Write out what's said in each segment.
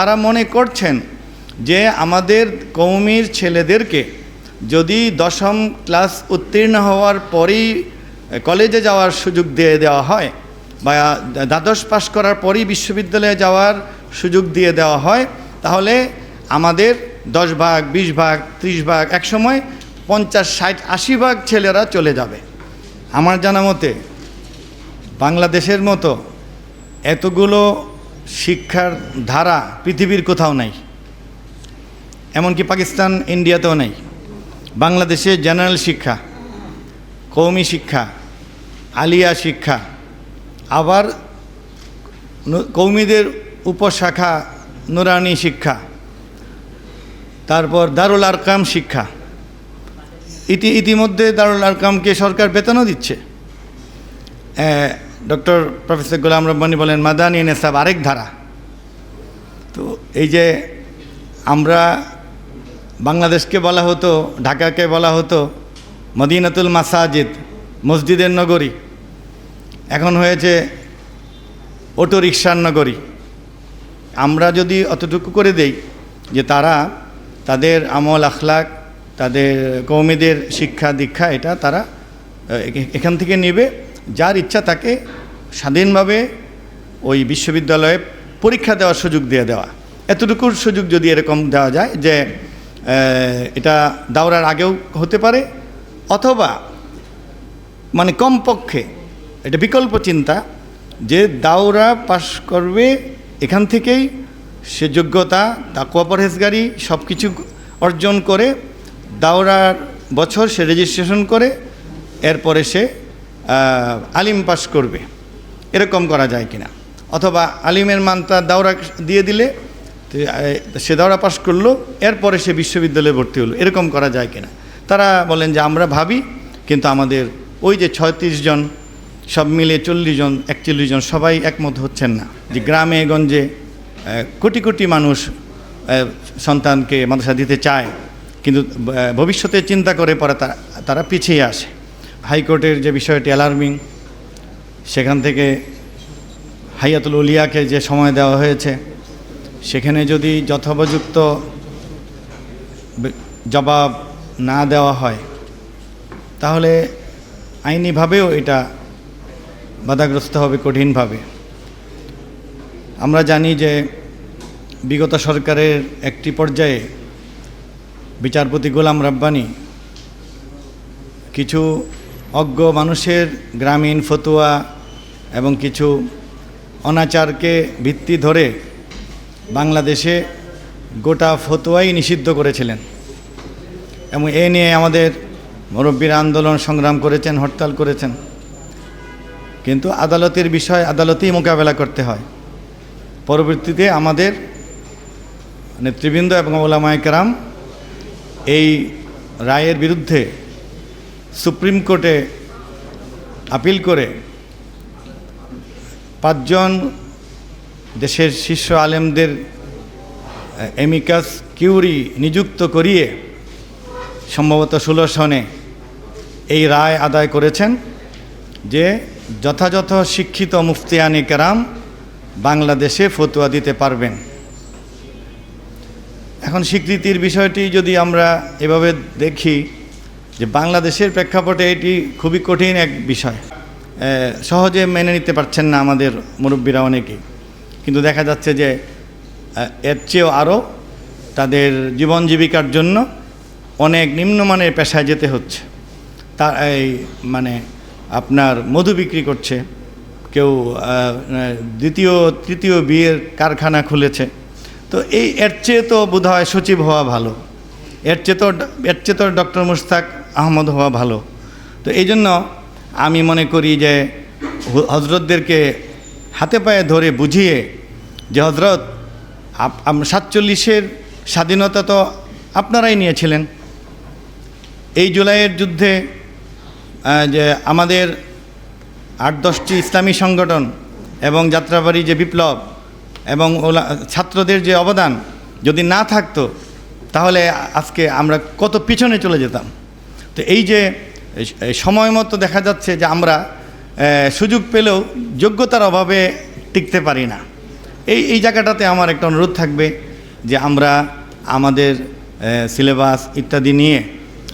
তারা মনে করছেন যে আমাদের কওমির ছেলেদেরকে যদি 10ম ক্লাস উত্তীর্ণ হওয়ার পরেই কলেজে যাওয়ার সুযোগ দিয়ে দেওয়া হয় বা দ্বাদশ পাশ করার পরেই বিশ্ববিদ্যালয়ে যাওয়ার সুযোগ দিয়ে দেওয়া হয়, তাহলে আমাদের 10 ভাগ, 20 ভাগ, 30 ভাগ, একসময় 50, 60, 80 ভাগ ছেলেরা চলে যাবে। আমার জানা মতে বাংলাদেশের মতো এতগুলো শিক্ষার ধারা পৃথিবীর কোথাও নাই, এমনকি পাকিস্তান, ইন্ডিয়াতেও নেই। বাংলাদেশে জেনারেল শিক্ষা, কওমি শিক্ষা, আলিয়া শিক্ষা, আবার কওমিদের উপশাখা নুরানি শিক্ষা, তারপর দারুল আরকাম শিক্ষা। ইতিমধ্যে দারুল আরকামকে সরকার বেতনও দিচ্ছে। ডক্টর প্রফেসর গোলাম রব্বানী বলেন মাদানী নেসাব আরেক ধারা। তো এই যে আমরা বাংলাদেশকে বলা হতো, ঢাকাকে বলা হতো মদিনাতুল মাসাজিদ, মসজিদের নগরী, এখন হয়েছে অটো রিকশার নগরী। আমরা যদি অতটুকু করে দেই যে তারা তাদের আমল আখলাক, তাদের কওমিদের শিক্ষা দীক্ষা, এটা তারা এখান থেকে নেবে, যার ইচ্ছা তাকে স্বাধীনভাবে ওই বিশ্ববিদ্যালয়ে পরীক্ষা দেওয়ার সুযোগ দিয়ে দেওয়া, এতটুকুর সুযোগ যদি এরকম দেওয়া যায় যে এটা দাওরার আগেও হতে পারে, অথবা মানে কমপক্ষে এটা বিকল্প চিন্তা যে দাওরা পাশ করবে, এখান থেকেই সে যোগ্যতা, তাকওয়া পরহেজগারি সব কিছু অর্জন করে দাওরার বছর সে রেজিস্ট্রেশন করে এরপরে সে আলিম পাশ করবে। এরকম করা যায় কিনা, অথবা আলিমের মানটা দাওরা দিয়ে দিলে সে দাওরা পাশ করলো, এরপরে সে বিশ্ববিদ্যালয়ে ভর্তি হলো, এরকম করা যায় কিনা। তারা বলেন যে আমরা ভাবি, কিন্তু আমাদের ওই যে 36 জন সব মিলে 40 জন 41 জন সবাই একমত হচ্ছেন না যে গ্রামে গঞ্জে কোটি কোটি মানুষ সন্তানকে মাদ্রাসা দিতে চায়, কিন্তু ভবিষ্যতে চিন্তা করে পরে তারা পিছিয়ে আসে। হাইকোর্টের যে বিষয়টি অ্যালার্মিং, সেখান থেকে হাইয়াতুল উলিয়াকে যে সময় দেওয়া হয়েছে, সেখানে যদি যথোপযুক্ত জবাব না দেওয়া হয় তাহলে আইনিভাবেও এটা বাধাগ্রস্ত হবে কঠিনভাবে। আমরা জানি যে বিগত সরকারের একটি পর্যায়ে বিচারপতি গোলাম রব্বানী কিছু অজ্ঞ মানুষের গ্রামীণ ফতুয়া এবং কিছু অনাচারকে ভিত্তি ধরে বাংলাদেশে গোটা ফতুয়াই নিষিদ্ধ করেছিলেন, এবং এ নিয়ে আমাদের মুরব্বীরা আন্দোলন সংগ্রাম করেছেন, হরতাল করেছেন। কিন্তু আদালতের বিষয় আদালতেই মোকাবেলা করতে হয়। পরবর্তীতে আমাদের নেতৃবৃন্দ এবং ওলামায়ে কেরাম এই রায়ের বিরুদ্ধে সুপ্রিম কোর্টে আপিল করে 5 জন দেশের শীর্ষ আলেমদের এমিকাস কিউরি নিযুক্ত করিয়ে সম্ভবত 16 সনে এই রায় আদায় করেছেন যে যথাযথ শিক্ষিত মুফতিয়ানে কেরাম বাংলাদেশে ফতোয়া দিতে পারবেন। এখন স্বীকৃতির বিষয়টি যদি আমরা এভাবে দেখি যে বাংলাদেশের প্রেক্ষাপটে এটি খুবই কঠিন এক বিষয়, সহজে মেনে নিতে পারছেন না আমাদের মুরব্বীরা অনেকেই। কিন্তু দেখা যাচ্ছে যে এর চেয়েও আরও তাদের জীবন জীবিকার জন্য অনেক নিম্নমানের পেশায় যেতে হচ্ছে। তার এই মানে আপনার মধু বিক্রি করছে, কেউ দ্বিতীয় তৃতীয় বিয়ের কারখানা খুলেছে। তো এর চেয়ে তো বোধহয় সচিব হওয়া ভালো, এর চেয়ে তো ডক্টর মুশতাক আহমদ হওয়া ভালো। তো এই জন্য আমি মনে করি যে হজরতদেরকে হাতে পায়ে ধরে বুঝিয়ে যে হজরত 47-এর স্বাধীনতা তো আপনারাই নিয়েছিলেন, এই জুলাইয়ের যুদ্ধে যে আমাদের 8-10টি ইসলামী সংগঠন এবং যাত্রাবাড়ি যে বিপ্লব এবং ছাত্রদের যে অবদান যদি না থাকতো তাহলে আজকে আমরা কত পিছনে চলে যেতাম। তো এই যে সময় মতো দেখা যাচ্ছে যে আমরা সুযোগ পেলেও যোগ্যতার অভাবে টিকতে পারি না। এই জায়গাটাতে আমার একটা অনুরোধ থাকবে যে আমরা আমাদের সিলেবাস ইত্যাদি নিয়ে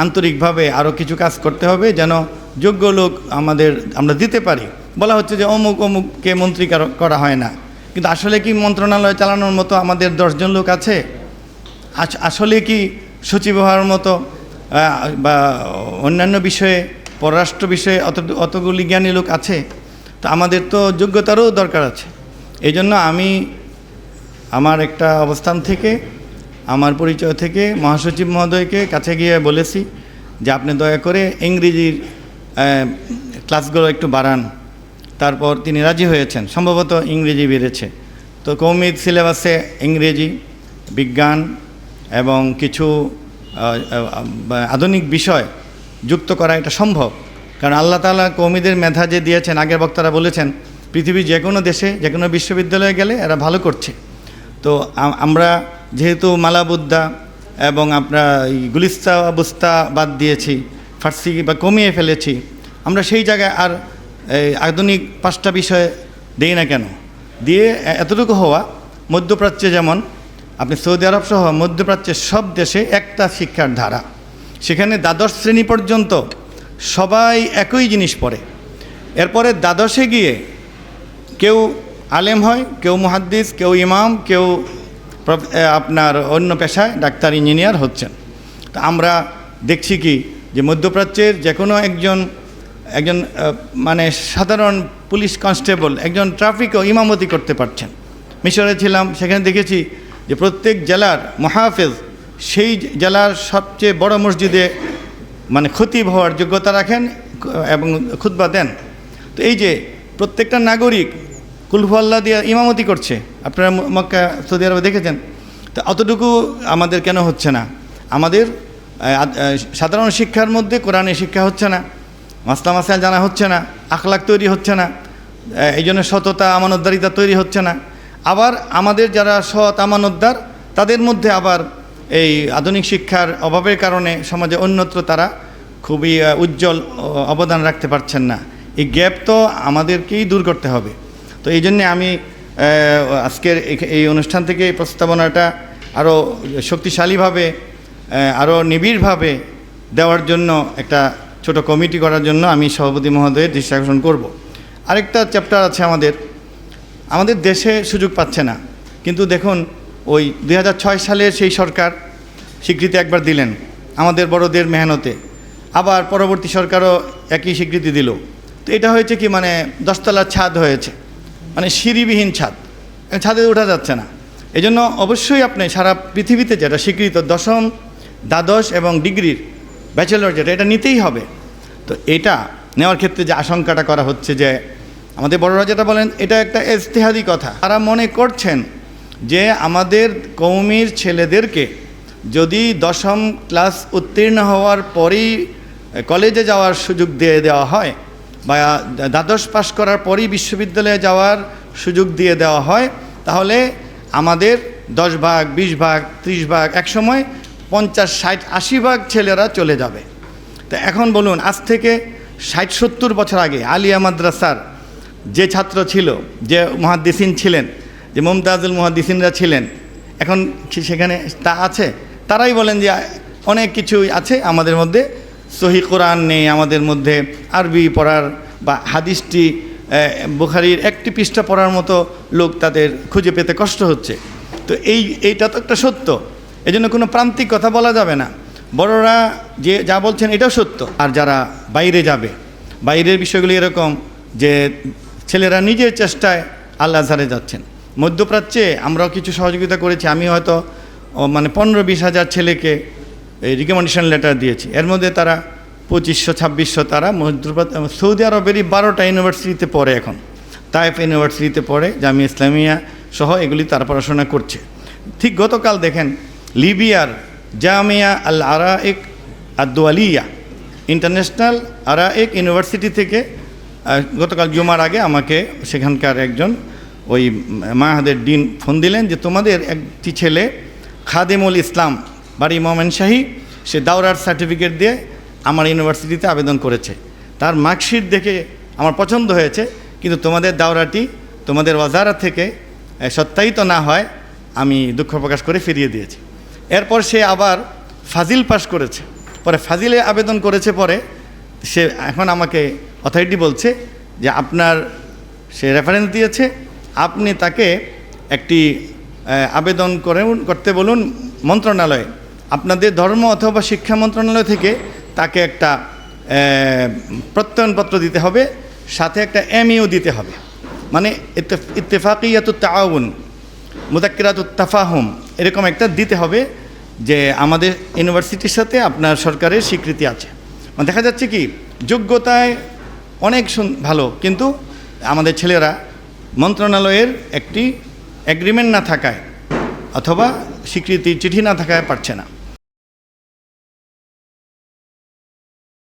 আন্তরিকভাবে আরও কিছু কাজ করতে হবে, যেন যোগ্য লোক আমরা দিতে পারি। বলা হচ্ছে যে অমুককে মন্ত্রী করা হয় না, কিন্তু আসলে কি মন্ত্রণালয় চালানোর মতো আমাদের 10 জন লোক আছে? আসলে কি সচিব হওয়ার মতো বা অন্যান্য বিষয়ে, পররাষ্ট্র বিষয়ে অতগুলি জ্ঞানী লোক আছে? তো আমাদের তো যোগ্যতারও দরকার আছে। এই জন্য আমি আমার একটা অবস্থান থেকে, আমার পরিচয় থেকে মহাসচিব মহোদয়কে কাছে গিয়ে বলেছি যে আপনি দয়া করে ইংরেজির ক্লাসগুলো একটু বাড়ান। তারপর তিনি রাজি হয়েছেন, সম্ভবত ইংরেজি বেড়েছে। তো কওমি সিলেবাসে ইংরেজি, বিজ্ঞান এবং কিছু আধুনিক বিষয় যুক্ত করা এটা সম্ভব, কারণ আল্লাহ তাআলা কওমিদের মেধা যে দিয়েছেন, আগের বক্তারা বলেছেন পৃথিবীর যে কোনো দেশে যে কোনো বিশ্ববিদ্যালয়ে গেলে এরা ভালো করছে। তো আমরা যেহেতু মালাবুদ্দা এবং আপনার গুলিস্তা বুস্তা বাদ দিয়েছি, ফার্সি বা কমিয়ে ফেলেছি, আমরা সেই জায়গায় আর আধুনিক 5টা বিষয় দেই না কেন? দিয়ে এতটুকু হওয়া, মধ্যপ্রাচ্যে যেমন আপনি সৌদি আরব সহ মধ্যপ্রাচ্যের সব দেশে একটা শিক্ষার ধারা, সেখানে দ্বাদশ শ্রেণী পর্যন্ত সবাই একই জিনিস পড়ে। এরপরে দ্বাদশে গিয়ে কেউ আলেম হয়, কেউ মুহাদ্দিস, কেউ ইমাম, কেউ আপনার অন্য পেশায় ডাক্তার, ইঞ্জিনিয়ার হচ্ছেন। তো আমরা দেখছি কি যে মধ্যপ্রাচ্যের যে কোনো একজন মানে সাধারণ পুলিশ কনস্টেবল, একজন ট্রাফিকও ইমামতি করতে পারছেন। মিশরে ছিলাম, সেখানে দেখেছি যে প্রত্যেক জেলার মুহাফেজ সেই জেলার সবচেয়ে বড় মসজিদে মানে খতিব হওয়ার যোগ্যতা রাখেন এবং খুতবা দেন। তো এই যে প্রত্যেকটা নাগরিক কুলহু আল্লাহ দিয়ে ইমামতি করছে, আপনারা মক্কা সৌদি আরবে দেখেছেন। তো অতটুকু আমাদের কেন হচ্ছে না? আমাদের সাধারণ শিক্ষার মধ্যে কোরআনের শিক্ষা হচ্ছে না, মাসলা মাসাইল জানা হচ্ছে না, আখলাক তৈরি হচ্ছে না, এই জন্য সততা, আমানতদারিতা তৈরি হচ্ছে না। আবার আমাদের যারা সৎ আমানতদার, তাদের মধ্যে আবার এই আধুনিক শিক্ষার অভাবের কারণে সমাজে অন্যত্র তারা খুবই উজ্জ্বল অবদান রাখতে পারছেন না। এই গ্যাপ তো আমাদেরকেই দূর করতে হবে। তো এই জন্যে আমি আজকের এই অনুষ্ঠান থেকে এই প্রস্তাবনাটা আরও শক্তিশালীভাবে, আরও নিবিড়ভাবে দেওয়ার জন্য একটা ছোট কমিটি করার জন্য আমি সভাপতি মহোদয়ের দৃষ্টি আকর্ষণ করব। আরেকটা চ্যাপ্টার আছে আমাদের দেশে সুযোগ পাচ্ছে না, কিন্তু দেখুন ওই 2006 সালের সেই সরকার স্বীকৃতি একবার দিলেন আমাদের বড়দের মেহনতে, আবার পরবর্তী সরকারও একই স্বীকৃতি দিল। তো এটা হয়েছে কি, মানে 10 তলার ছাদ হয়েছে, মানে সিঁড়িবিহীন ছাদ, ছাদে ওঠা যাচ্ছে না। এই জন্য অবশ্যই আপনি সারা পৃথিবীতে যেটা স্বীকৃত 10ম, দ্বাদশ এবং ডিগ্রির ব্যাচেলর যেটা, এটা নিতেই হবে। তো এটা নেওয়ার ক্ষেত্রে যে আশঙ্কাটা করা হচ্ছে যে আমাদের বড়রা যেটা বলেন, এটা একটা ইজতিহাদি কথা। তারা মনে করছেন যে আমাদের কওমির ছেলেদেরকে যদি 10ম ক্লাস উত্তীর্ণ হওয়ার পরেই কলেজে যাওয়ার সুযোগ দিয়ে দেওয়া হয়, বা দ্বাদশ পাশ করার পরেই বিশ্ববিদ্যালয়ে যাওয়ার সুযোগ দিয়ে দেওয়া হয়, তাহলে আমাদের 10 ভাগ, 20 ভাগ, 30 ভাগ, একসময় 50, 60, 80 ভাগ ছেলেরা চলে যাবে। তো এখন বলুন, আজ থেকে 60-70 বছর আগে আলিয়া মাদ্রাসার যে ছাত্র ছিল, যে মুহাদ্দিসিন ছিলেন, যে মুমতাজুল মুহাদ্দিসিনরা ছিলেন, এখন সেখানে তা আছে? তারাই বলেন যে অনেক কিছুই আছে আমাদের মধ্যে, সহি কোরআন নেই আমাদের মধ্যে, আরবি পড়ার বা হাদিসটি বুখারীর একটি পৃষ্ঠা পড়ার মতো লোক তাদের খুঁজে পেতে কষ্ট হচ্ছে। তো এইটা তো একটা সত্য, এই জন্য কোনো প্রান্তিক কথা বলা যাবে না। বড়রা যে যা বলছেন এটাও সত্য। আর যারা বাইরে যাবে, বাইরের বিষয়গুলি এরকম যে ছেলেরা নিজের চেষ্টায় আল আজহারে যাচ্ছেন। মধ্যপ্রাচ্যে আমরাও কিছু সহযোগিতা করেছি। আমি হয়তো মানে 15-20 হাজার ছেলেকে এই রিকমেন্ডেশন লেটার দিয়েছি। এর মধ্যে তারা 2500-2600 তারা সৌদি আরবেরই 12টা ইউনিভার্সিটিতে পড়ে, এখন তায়েফ ইউনিভার্সিটিতে পড়ে, জামিয়া ইসলামিয়া সহ এগুলি তারা পড়াশোনা করছে। ঠিক গতকাল দেখেন লিবিয়ার জামিয়া আল আরায়েক আদ-দুয়ালিয়া ইন্টারন্যাশনাল আরায়েক ইউনিভার্সিটি থেকে গতকাল জুমার আগে আমাকে সেখানকার একজন ওই মাহাদের ডিন ফোন দিলেন যে তোমাদের একটি ছেলে খাদেমুল ইসলাম, বাড়ি ময়মনসিংহ, সে দাওরার সার্টিফিকেট দিয়ে আমার ইউনিভার্সিটিতে আবেদন করেছে। তার মার্কশিট দেখে আমার পছন্দ হয়েছে, কিন্তু তোমাদের দাওরাটি তোমাদের ওয়াজারা থেকে সত্যায়িত না হয় আমি দুঃখ প্রকাশ করে ফিরিয়ে দিয়েছি। এরপর সে আবার ফাজিল পাস করেছে, পরে ফাজিলে আবেদন করেছে, পরে সে এখন আমাকে অথরিটি বলছে যে আপনার সে রেফারেন্স দিয়েছে, আপনি তাকে একটি আবেদন করতে বলুন মন্ত্রণালয়ে, আপনাদের ধর্ম অথবা শিক্ষা মন্ত্রণালয় থেকে তাকে একটা প্রত্যয়নপত্র দিতে হবে, সাথে একটা এমইউ দিতে হবে, মানে ইত্তেফাকিয়াতুত তাআউন মুযাক্কিরাতুত তাফাহুম এরকম একটা দিতে হবে যে আমাদের ইউনিভার্সিটির সাথে আপনার সরকারের স্বীকৃতি আছে। মানে দেখা যাচ্ছে কি যোগ্যতায় অনেক ভালো, কিন্তু আমাদের ছেলেরা মন্ত্রণালয়ের একটি এগ্রিমেন্ট না থাকায় অথবা স্বীকৃতি চিঠি না থাকায় পারছে না।